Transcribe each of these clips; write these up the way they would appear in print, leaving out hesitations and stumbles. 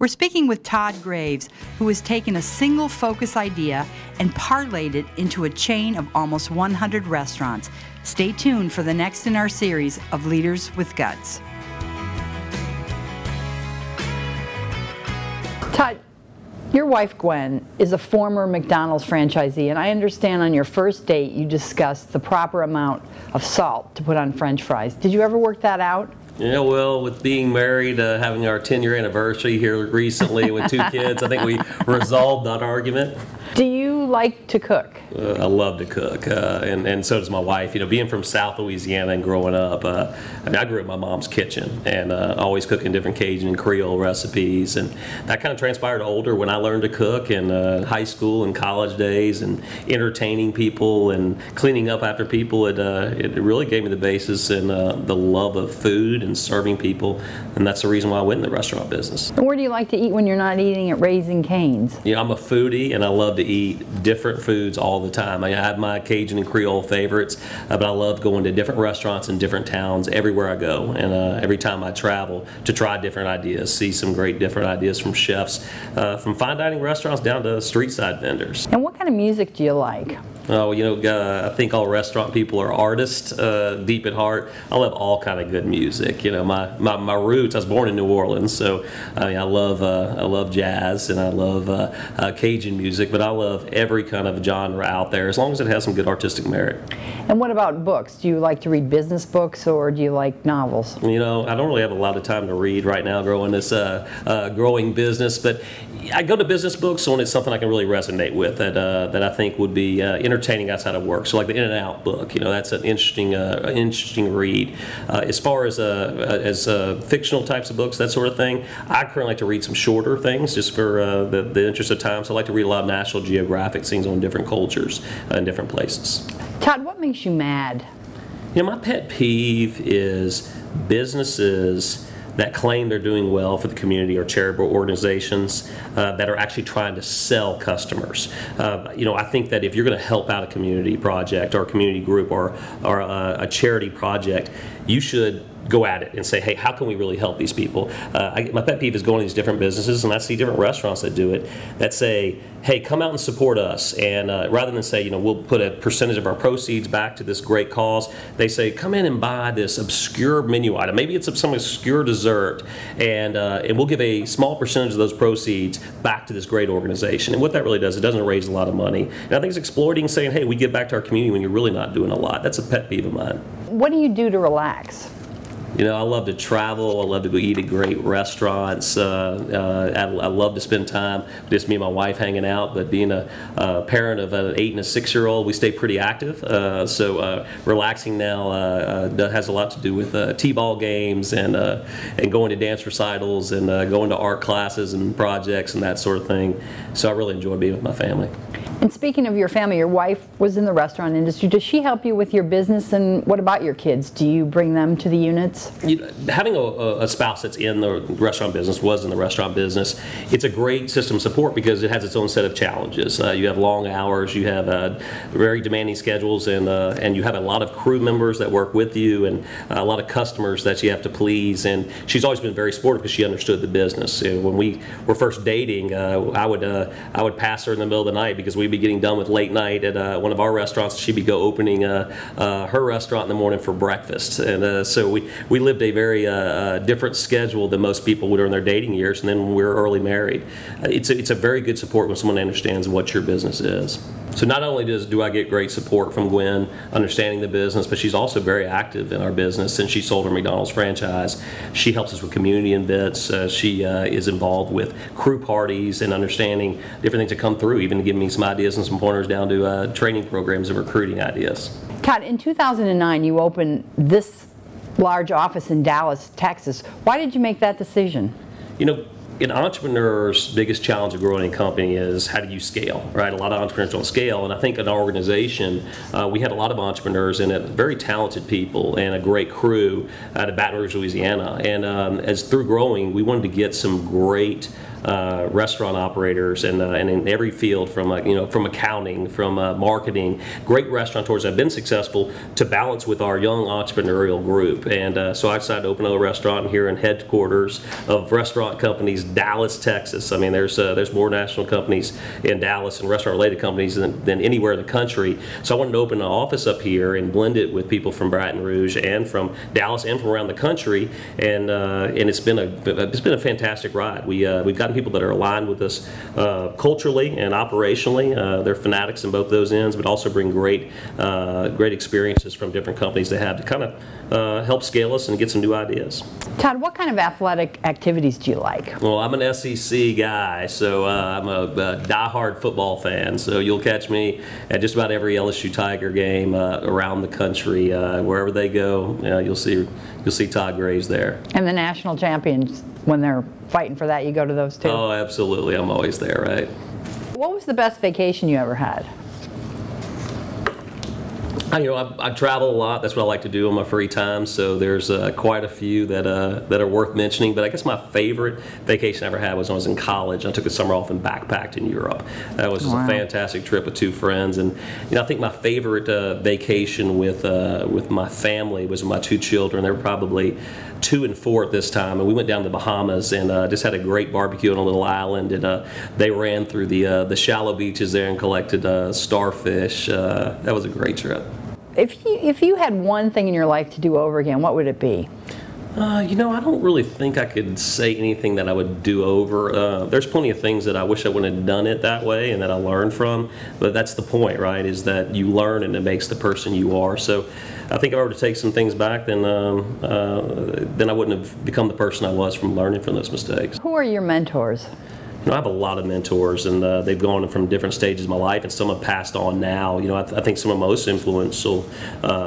We're speaking with Todd Graves, who has taken a single focus idea and parlayed it into a chain of almost 100 restaurants. Stay tuned for the next in our series of Leaders with Guts. Todd, your wife Gwen is a former McDonald's franchisee, and I understand on your first date you discussed the proper amount of salt to put on French fries. Did you ever work that out? Yeah, well, with being married, having our 10-year anniversary here recently with 2 kids, I think we resolved that argument. Do you like to cook? I love to cook, and so does my wife. You know, being from South Louisiana and growing up, I mean, I grew up in my mom's kitchen and always cooking different Cajun and Creole recipes, and that kind of transpired older when I learned to cook in high school and college days, and entertaining people and cleaning up after people. It really gave me the basis and the love of food and serving people, and that's the reason why I went in the restaurant business. And where do you like to eat when you're not eating at Raising Cane's? You know, I'm a foodie and I love to eat different foods all the time. I have my Cajun and Creole favorites, but I love going to different restaurants in different towns everywhere I go, and every time I travel to try different ideas, see some great different ideas from chefs, from fine dining restaurants down to street side vendors. And what kind of music do you like? Oh, you know, I think all restaurant people are artists, deep at heart. I love all kind of good music. You know, my roots, I was born in New Orleans, so I mean, I love jazz and I love Cajun music, but I love every kind of genre out there as long as it has some good artistic merit. And what about books? Do you like to read business books or do you like novels? You know, I don't really have a lot of time to read right now growing this growing business, but I go to business books when it's something I can really resonate with that I think would be entertaining outside of work. So like the In and Out book, you know, that's an interesting read. As far as fictional types of books, that sort of thing, I currently like to read some shorter things just for the interest of time. So I like to read a lot of National Geographic things on different cultures in different places. Todd, what makes you mad? You know, my pet peeve is businesses that claim they're doing well for the community or charitable organizations that are actually trying to sell customers. You know, I think that if you're going to help out a community project or a community group or a charity project, you should go at it and say, hey, how can we really help these people? My pet peeve is going to these different businesses, and I see different restaurants that do it, that say, hey, come out and support us. And rather than say, you know, we'll put a percentage of our proceeds back to this great cause, they say, come in and buy this obscure menu item. Maybe it's some obscure dessert, and we'll give a small percentage of those proceeds back to this great organization. And what that really does, it doesn't raise a lot of money. And I think it's exploiting, saying, hey, we give back to our community when you're really not doing a lot. That's a pet peeve of mine. What do you do to relax? You know, I love to travel. I love to go eat at great restaurants. I love to spend time just me and my wife hanging out. But being a parent of an 8 and a 6-year-old, we stay pretty active. So relaxing now has a lot to do with t-ball games and going to dance recitals and going to art classes and projects and that sort of thing. So I really enjoy being with my family. And speaking of your family, your wife was in the restaurant industry. Does she help you with your business? And what about your kids? Do you bring them to the units? You know, having a spouse that's in the restaurant business, was in the restaurant business, it's a great system of support because it has its own set of challenges. You have long hours, you have very demanding schedules, and you have a lot of crew members that work with you, and a lot of customers that you have to please. And she's always been very supportive because she understood the business. You know, when we were first dating, I would pass her in the middle of the night because we'd be getting done with late night at one of our restaurants. She'd be go opening her restaurant in the morning for breakfast, and so we lived a very different schedule than most people would during their dating years, and then when we were early married. It's a very good support when someone understands what your business is. So not only do I get great support from Gwen understanding the business, but she's also very active in our business. Since she sold her McDonald's franchise, she helps us with community events. She is involved with crew parties and understanding different things that come through, even giving me some ideas and some pointers down to training programs and recruiting ideas. Todd, in 2009 you opened this large office in Dallas, Texas. Why did you make that decision? You know, an entrepreneur's biggest challenge of growing a company is how do you scale, right? A lot of entrepreneurs don't scale, and I think in our organization, we had a lot of entrepreneurs in it, very talented people, and a great crew out of Baton Rouge, Louisiana. And as through growing, we wanted to get some great restaurant operators and in every field from from accounting, from marketing, great restaurateurs that have been successful to balance with our young entrepreneurial group. And so I decided to open a restaurant here in headquarters of restaurant companies, Dallas, Texas. I mean, there's more national companies in Dallas and restaurant-related companies than anywhere in the country. So I wanted to open an office up here and blend it with people from Baton Rouge and from Dallas and from around the country. And it's been a fantastic ride. We've gotten people that are aligned with us culturally and operationally. They're fanatics in both those ends, but also bring great experiences from different companies they have to kind of help scale us and get some new ideas. Todd, what kind of athletic activities do you like? Well, I'm an SEC guy, so I'm a diehard football fan. So you'll catch me at just about every LSU Tiger game around the country. Wherever they go, you'll see Todd Graves there. And the national champions, when they're fighting for that, you go to those too? Oh, absolutely. I'm always there, right? What was the best vacation you ever had? I travel a lot. That's what I like to do in my free time. So there's quite a few that are worth mentioning. But I guess my favorite vacation I ever had was when I was in college. I took a summer off and backpacked in Europe. That was just a fantastic trip with 2 friends. And I think my favorite vacation with my family was with my 2 children. They were probably 2 and 4 at this time, and we went down to the Bahamas and just had a great barbecue on a little island. And they ran through the shallow beaches there and collected starfish. That was a great trip. If you had one thing in your life to do over again, what would it be? I don't really think I could say anything that I would do over. There's plenty of things that I wish I wouldn't have done it that way and that I learned from, but that's the point, right, is that you learn and it makes the person you are. So I think if I were to take some things back, then I wouldn't have become the person I was from learning from those mistakes. Who are your mentors? I have a lot of mentors, and they've gone from different stages of my life, and some have passed on now. I think some of my most influential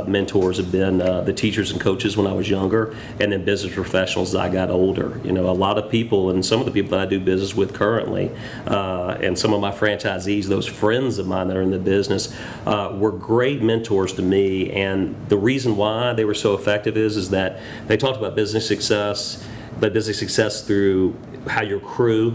mentors have been the teachers and coaches when I was younger, and then business professionals as I got older. A lot of people, and some of the people that I do business with currently, and some of my franchisees, those friends of mine that are in the business, were great mentors to me. And the reason why they were so effective is that they talked about business success, but business success through how your crew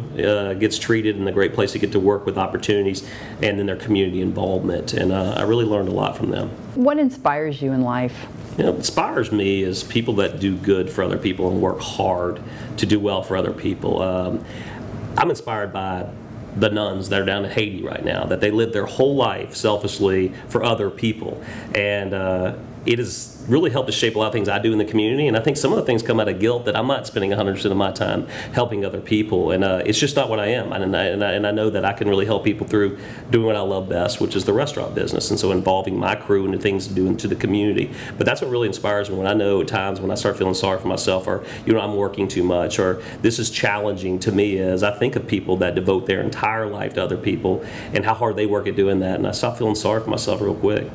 gets treated and the great place to get to work with opportunities, and then their community involvement. And I really learned a lot from them. What inspires you in life? What inspires me is people that do good for other people and work hard to do well for other people. I'm inspired by the nuns that are down in Haiti right now, that they live their whole life selflessly for other people. And it has really helped to shape a lot of things I do in the community, and I think some of the things come out of guilt that I'm not spending 100% of my time helping other people, and it's just not what I am, and I know that I can really help people through doing what I love best, which is the restaurant business, and so involving my crew into things to do into the community. But that's what really inspires me, when I know at times when I start feeling sorry for myself, or I'm working too much, or this is challenging to me, is I think of people that devote their entire life to other people and how hard they work at doing that, and I stop feeling sorry for myself real quick.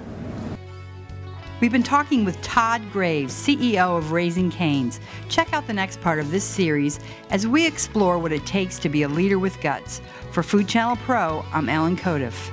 We've been talking with Todd Graves, CEO of Raising Cane's. Check out the next part of this series as we explore what it takes to be a leader with guts. For Food Channel Pro, I'm Ellen Koteff.